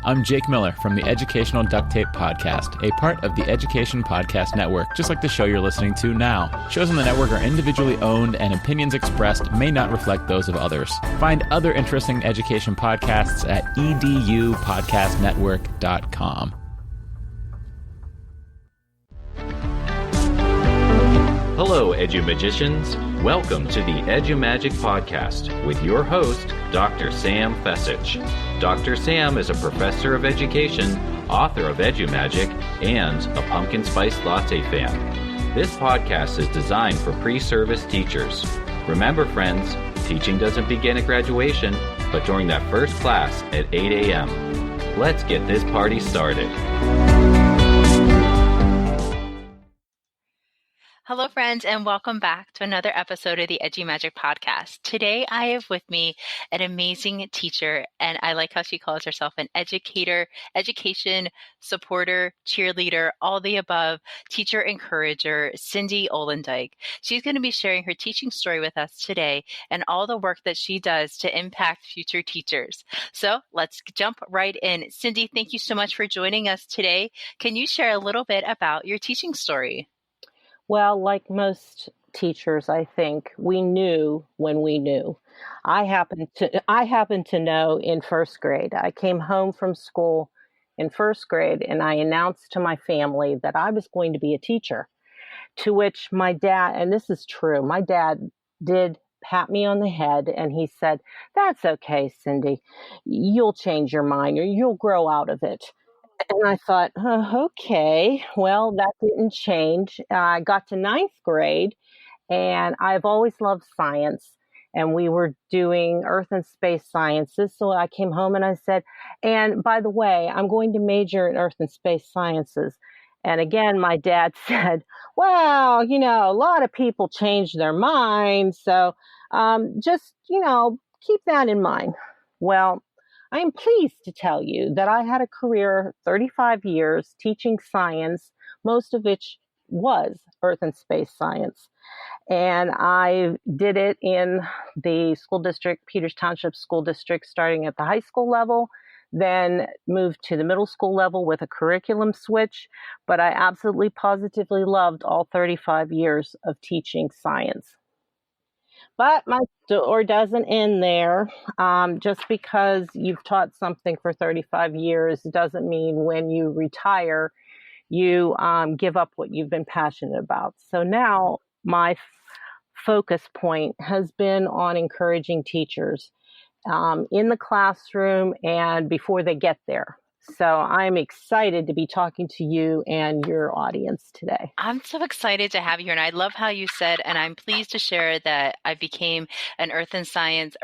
I'm Jake Miller from the Educational Duct Tape Podcast, a part of the Education Podcast Network, just like the show you're listening to now. Shows on the network are individually owned, and opinions expressed may not reflect those of others. Find other interesting education podcasts at edupodcastnetwork.com. Hello, Edu-Magicians. Welcome to the Edu-Magic Podcast with your host, Dr. Sam Fessich. Dr. Sam is a professor of education, author of Edu-Magic, and a pumpkin spice latte fan. This podcast is designed for pre-service teachers. Remember, friends, teaching doesn't begin at graduation, but during that first class at 8 a.m. Let's get this party started. Hello, friends, and welcome back to another episode of the Edu-Magic Podcast. Today, I have with me an amazing teacher, and I like how she calls herself an educator, education supporter, cheerleader, all the above, teacher encourager, Cindy Ollendyke. She's going to be sharing her teaching story with us today and all the work that she does to impact future teachers. So let's jump right in. Cindy, thank you so much for joining us today. Can you share a little bit about your teaching story? Well, like most teachers, I think we knew when we knew. I happened to know in first grade. I came home from school in first grade and I announced to my family that I was going to be a teacher. To which my dad, and this is true, my dad did pat me on the head and he said, "That's okay, Cindy. You'll change your mind or you'll grow out of it." And I thought, okay, well, that didn't change. I got to ninth grade, and I've always loved science, and we were doing earth and space sciences. So I came home and I said, and by the way, I'm going to major in earth and space sciences. And again, my dad said, well, a lot of people change their minds. So just, keep that in mind. Well, I am pleased to tell you that I had a career, 35 years, teaching science, most of which was earth and space science. And I did it in the school district, Peters Township School District, starting at the high school level, then moved to the middle school level with a curriculum switch. But I absolutely positively loved all 35 years of teaching science. But my story doesn't end there. Just because you've taught something for 35 years doesn't mean when you retire, you give up what you've been passionate about. So now my focus point has been on encouraging teachers in the classroom and before they get there. So I'm excited to be talking to you and your audience today. I'm so excited to have you here. And I love how you said, and I'm pleased to share that I became an earth and space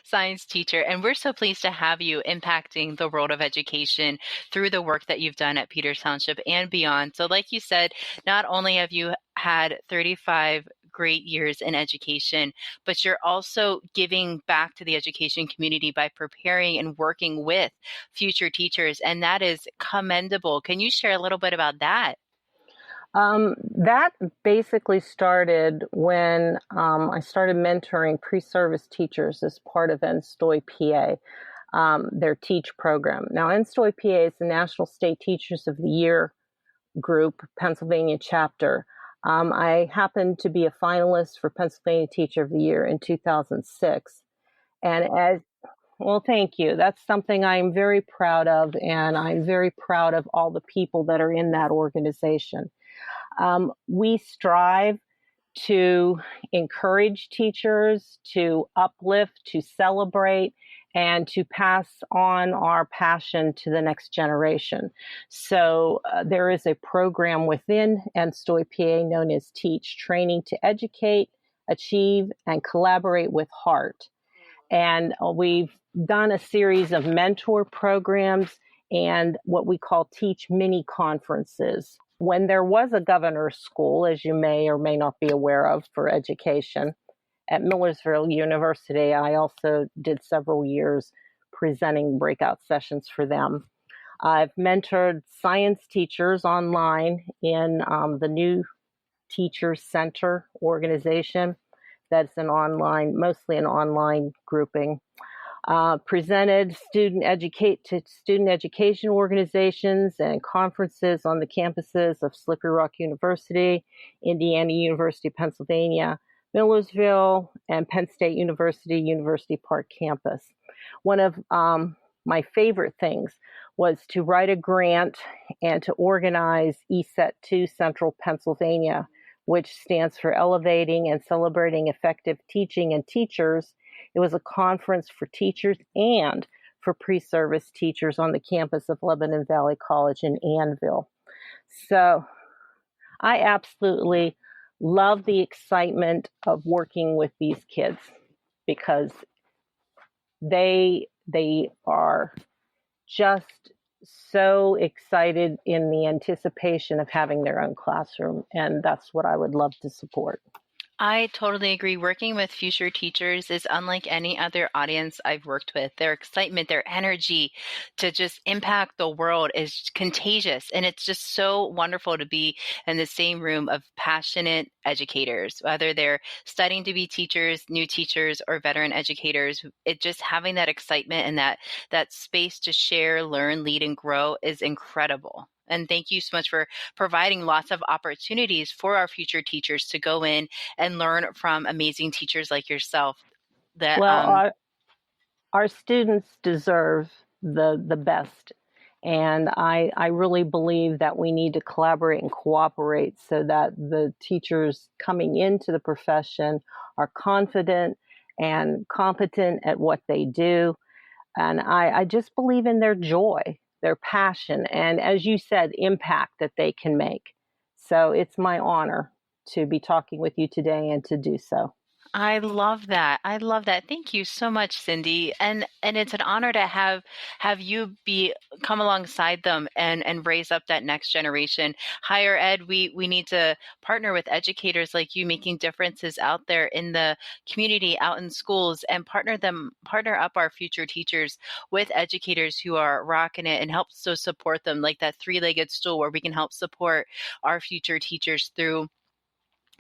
science teacher. And we're so pleased to have you impacting the world of education through the work that you've done at Peters Township and beyond. So like you said, not only have you had 35 great years in education, but you're also giving back to the education community by preparing and working with future teachers. And that is commendable. Can you share a little bit about that? That basically started when I started mentoring pre-service teachers as part of NSTOY PA, their TEACH program. Now, NSTOY PA is the National State Teachers of the Year group, Pennsylvania chapter. I happened to be a finalist for Pennsylvania Teacher of the Year in 2006. And thank you. That's something I'm very proud of, and I'm very proud of all the people that are in that organization. We strive to encourage teachers, to uplift, to celebrate, and to pass on our passion to the next generation. So there is a program within NSTOY PA known as TEACH, Training to Educate, Achieve, and Collaborate with Heart. And we've done a series of mentor programs and what we call TEACH mini conferences. When there was a governor's school, as you may or may not be aware of, for education, at Millersville University, I also did several years presenting breakout sessions for them. I've mentored science teachers online in the new Teacher Center organization that's mostly an online grouping. Presented to student education organizations and conferences on the campuses of Slippery Rock University, Indiana University of Pennsylvania, Millersville, and Penn State University, University Park campus. One of my favorite things was to write a grant and to organize ESET 2 Central Pennsylvania, which stands for Elevating and Celebrating Effective Teaching and Teachers. It was a conference for teachers and for pre-service teachers on the campus of Lebanon Valley College in Annville. So I absolutely love the excitement of working with these kids because they are just so excited in the anticipation of having their own classroom, and that's what I would love to support. I totally agree. Working with future teachers is unlike any other audience I've worked with. Their excitement, their energy to just impact the world is contagious. And it's just so wonderful to be in the same room of passionate educators, whether they're studying to be teachers, new teachers, or veteran educators. It just having that excitement and that space to share, learn, lead, and grow is incredible. And thank you so much for providing lots of opportunities for our future teachers to go in and learn from amazing teachers like yourself. Our students deserve the best. And I really believe that we need to collaborate and cooperate so that the teachers coming into the profession are confident and competent at what they do. And I just believe in their joy, their passion, and as you said, impact that they can make. So it's my honor to be talking with you today and to do so. I love that. I love that. Thank you so much, Cindy. And it's an honor to have you come alongside them and raise up that next generation. Higher ed, we need to partner with educators like you, making differences out there in the community, out in schools, and partner up our future teachers with educators who are rocking it and help to support them, like that three-legged stool where we can help support our future teachers through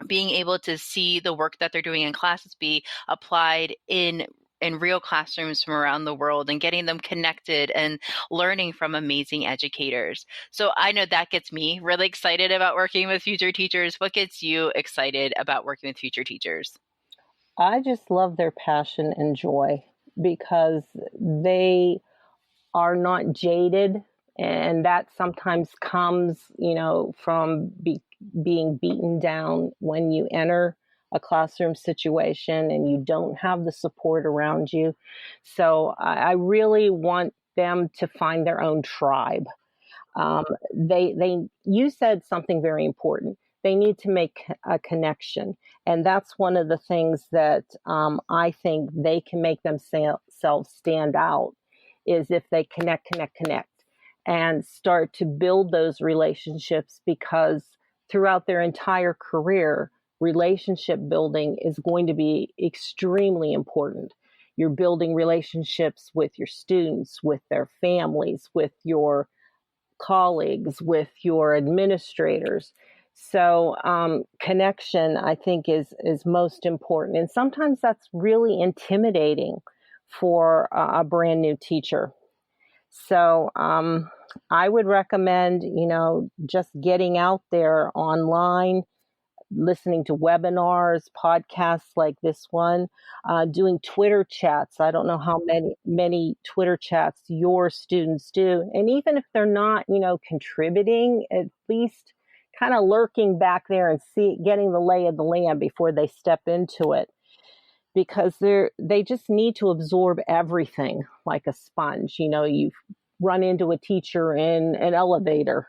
being able to see the work that they're doing in classes be applied in real classrooms from around the world and getting them connected and learning from amazing educators. So I know that gets me really excited about working with future teachers. What gets you excited about working with future teachers? I just love their passion and joy because they are not jaded, and that sometimes comes, from being beaten down when you enter a classroom situation and you don't have the support around you. So I really want them to find their own tribe. You said something very important. They need to make a connection. And that's one of the things that I think they can make themselves stand out is if they connect, and start to build those relationships, because throughout their entire career, relationship building is going to be extremely important. You're building relationships with your students, with their families, with your colleagues, with your administrators. So connection, I think, is most important. And sometimes that's really intimidating for a brand new teacher. So I would recommend, just getting out there online, listening to webinars, podcasts like this one, doing Twitter chats. I don't know how many Twitter chats your students do. And even if they're not, contributing, at least kind of lurking back there and getting the lay of the land before they step into it. Because they just need to absorb everything like a sponge. You run into a teacher in an elevator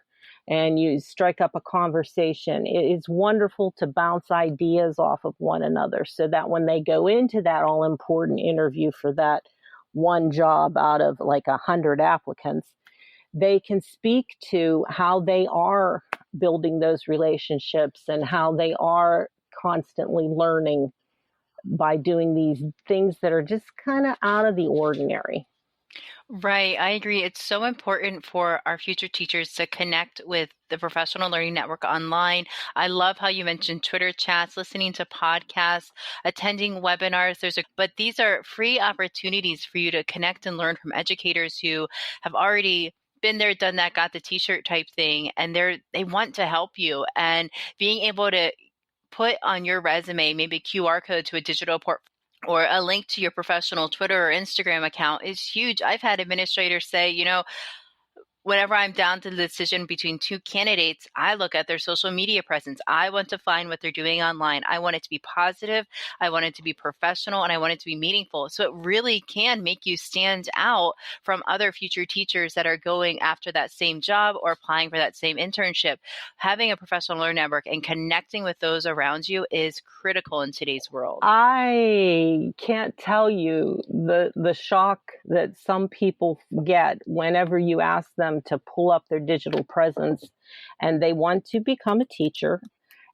and you strike up a conversation. It is wonderful to bounce ideas off of one another so that when they go into that all-important interview for that one job out of like 100 applicants, they can speak to how they are building those relationships and how they are constantly learning by doing these things that are just kind of out of the ordinary. Right. I agree. It's so important for our future teachers to connect with the Professional Learning Network online. I love how you mentioned Twitter chats, listening to podcasts, attending webinars. But these are free opportunities for you to connect and learn from educators who have already been there, done that, got the t-shirt type thing, and they want to help you. And being able to put on your resume maybe a QR code to a digital or a link to your professional Twitter or Instagram account is huge. I've had administrators say, whenever I'm down to the decision between two candidates, I look at their social media presence. I want to find what they're doing online. I want it to be positive. I want it to be professional, and I want it to be meaningful. So it really can make you stand out from other future teachers that are going after that same job or applying for that same internship. Having a professional learning network and connecting with those around you is critical in today's world. I can't tell you the shock that some people get whenever you ask them to pull up their digital presence and they want to become a teacher.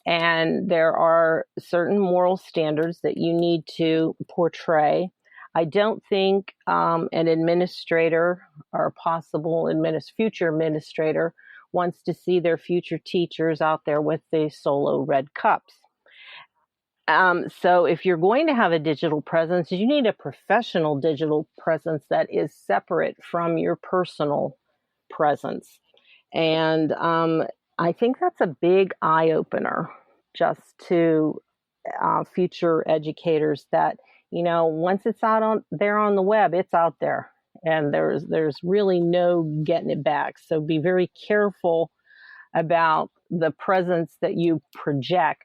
And there are certain moral standards that you need to portray. I don't think an administrator or a possible future administrator wants to see their future teachers out there with the solo red cups. So if you're going to have a digital presence, you need a professional digital presence that is separate from your personal presence. And I think that's a big eye opener just to future educators that, once it's out there on the web, it's out there. And there's really no getting it back. So be very careful about the presence that you project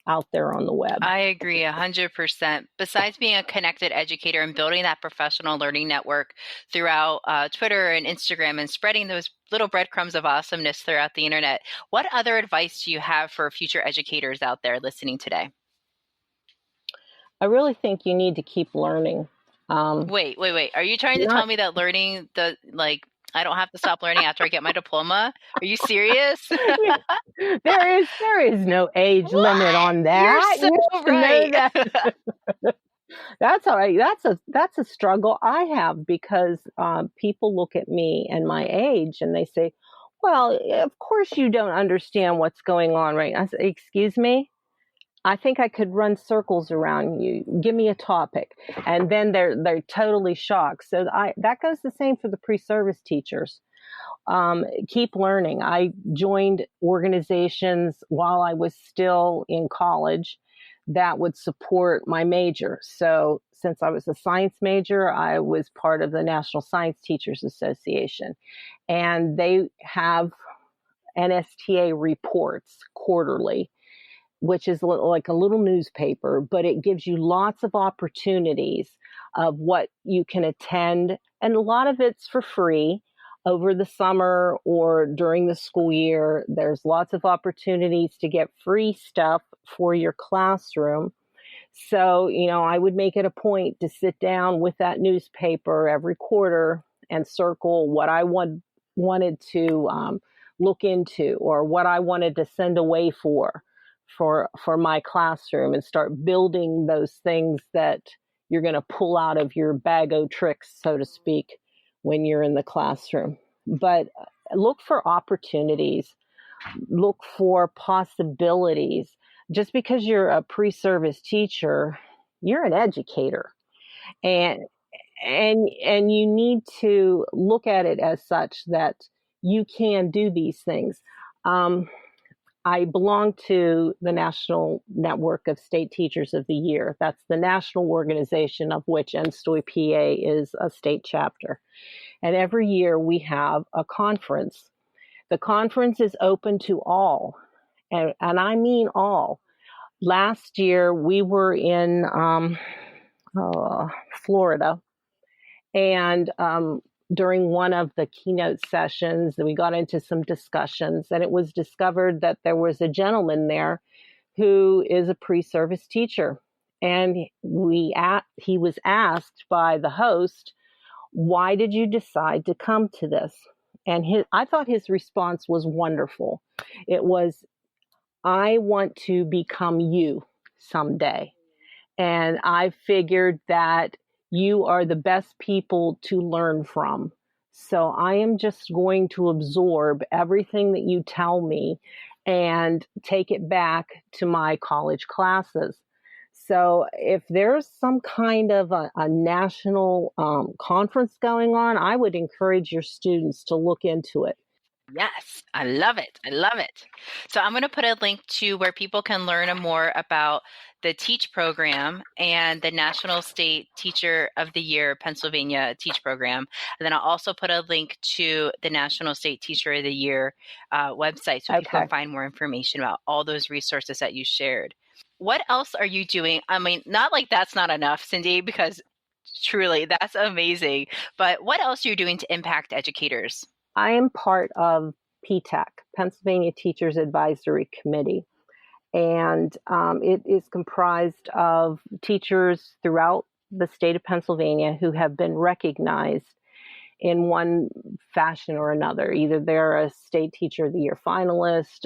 out there on the web. I agree 100%. Besides being a connected educator and building that professional learning network throughout Twitter and Instagram and spreading those little breadcrumbs of awesomeness throughout the internet, what other advice do you have for future educators out there listening today? I really think you need to keep learning. Wait. Are you trying to tell me that learning I don't have to stop learning after I get my diploma? Are you serious? There is no age limit on that. You're so right. That. That's all right. That's a struggle I have because people look at me and my age and they say, "Well, of course you don't understand what's going on right now." I say, "Excuse me? I think I could run circles around you. Give me a topic." And then they're totally shocked. So that goes the same for the pre-service teachers. Keep learning. I joined organizations while I was still in college that would support my major. So since I was a science major, I was part of the National Science Teachers Association. And they have NSTA reports quarterly, which is like a little newspaper, but it gives you lots of opportunities of what you can attend. And a lot of it's for free over the summer or during the school year. There's lots of opportunities to get free stuff for your classroom. So, I would make it a point to sit down with that newspaper every quarter and circle what I wanted to look into or what I wanted to send away for my classroom and start building those things that you're going to pull out of your bag of tricks, so to speak, when you're in the classroom. But look for opportunities, look for possibilities. Just because you're a pre-service teacher, you're an educator. And you need to look at it as such that you can do these things. I belong to the National Network of State Teachers of the Year. That's the national organization of which NSTOY PA is a state chapter. And every year we have a conference. The conference is open to all, and I mean all. Last year we were in Florida, and during one of the keynote sessions, we got into some discussions, and it was discovered that there was a gentleman there who is a pre-service teacher. And he was asked by the host, "Why did you decide to come to this?" And I thought his response was wonderful. It was, "I want to become you someday. And I figured that you are the best people to learn from. So I am just going to absorb everything that you tell me and take it back to my college classes. So if there's some kind of a national conference going on, I would encourage your students to look into it. Yes, I love it. I love it. So I'm going to put a link to where people can learn more about the TEACH program and the National State Teacher of the Year Pennsylvania TEACH program. And then I'll also put a link to the National State Teacher of the Year website so people can find more information about all those resources that you shared. What else are you doing? I mean, not like that's not enough, Cindy, because truly that's amazing. But what else are you doing to impact educators? I am part of PTAC, Pennsylvania Teachers Advisory Committee, and it is comprised of teachers throughout the state of Pennsylvania who have been recognized in one fashion or another. Either they're a State Teacher of the Year finalist,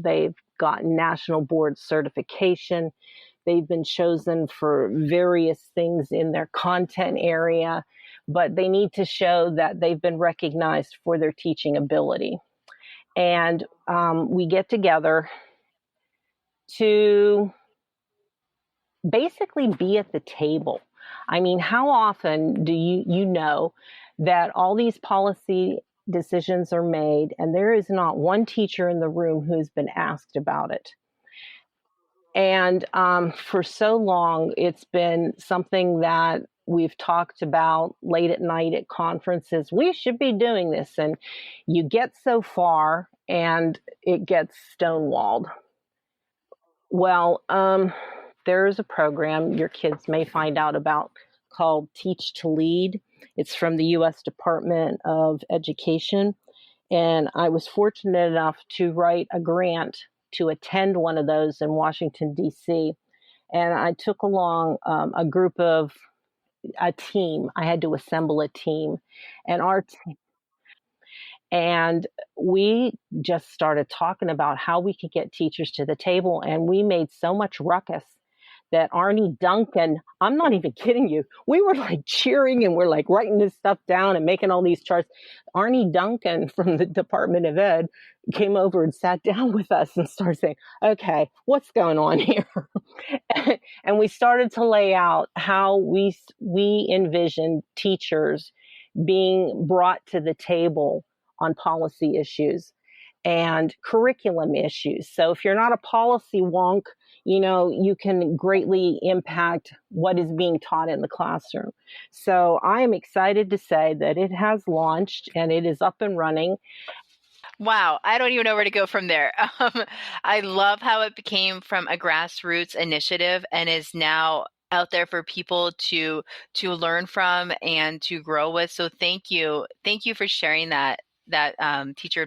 they've gotten national board certification, they've been chosen for various things in their content area, but they need to show that they've been recognized for their teaching ability. And we get together to basically be at the table. I mean, how often do you know that all these policy decisions are made and there is not one teacher in the room who's been asked about it? And for so long, it's been something that we've talked about late at night at conferences. We should be doing this. And you get so far and it gets stonewalled. Well, there is a program your kids may find out about called Teach to Lead. It's from the U.S. Department of Education. And I was fortunate enough to write a grant to attend one of those in Washington, D.C. And I took along a team. I had to assemble a team. And our team, and we just started talking about how we could get teachers to the table. And we made so much ruckus that Arnie Duncan, I'm not even kidding you, we were like cheering and we're like writing this stuff down and making all these charts. Arnie Duncan from the Department of Ed came over and sat down with us and started saying, okay, what's going on here? And we started to lay out how we envision teachers being brought to the table on policy issues and curriculum issues. So if you're not a policy wonk, you can greatly impact what is being taught in the classroom. So I am excited to say that it has launched and it is up and running. Wow, I don't even know where to go from there. I love how it became from a grassroots initiative and is now out there for people to learn from and to grow with. So thank you for sharing that teacher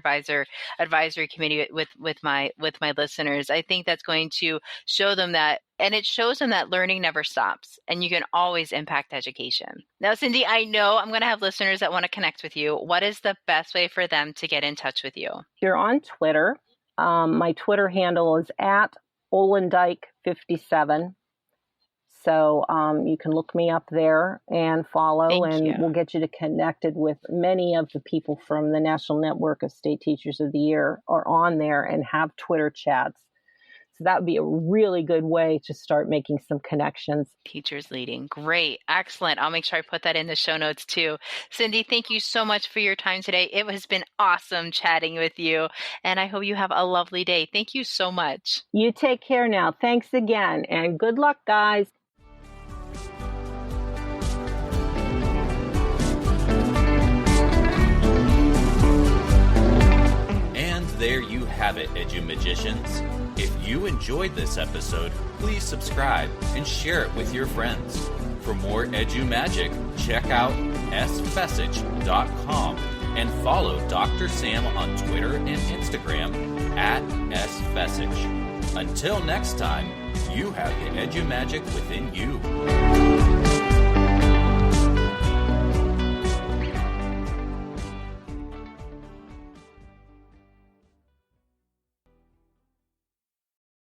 advisory committee with my listeners. I think that's going to show them that, and it shows them that learning never stops and you can always impact education. Now, Cindy, I know I'm going to have listeners that want to connect with you. What is the best way for them to get in touch with you? You're on Twitter. My Twitter handle is @Ollendyke57. So you can look me up there and follow, we'll get you connected with many of the people from the National Network of State Teachers of the Year are on there and have Twitter chats. So that would be a really good way to start making some connections. Teachers leading. Great. Excellent. I'll make sure I put that in the show notes too. Cindy, thank you so much for your time today. It has been awesome chatting with you, and I hope you have a lovely day. Thank you so much. You take care now. Thanks again, and good luck, guys. There you have it, EduMagicians. If you enjoyed this episode, please subscribe and share it with your friends. For more EduMagic, check out sfessage.com and follow Dr. Sam on Twitter and Instagram @sfessage. Until next time, you have the EduMagic within you.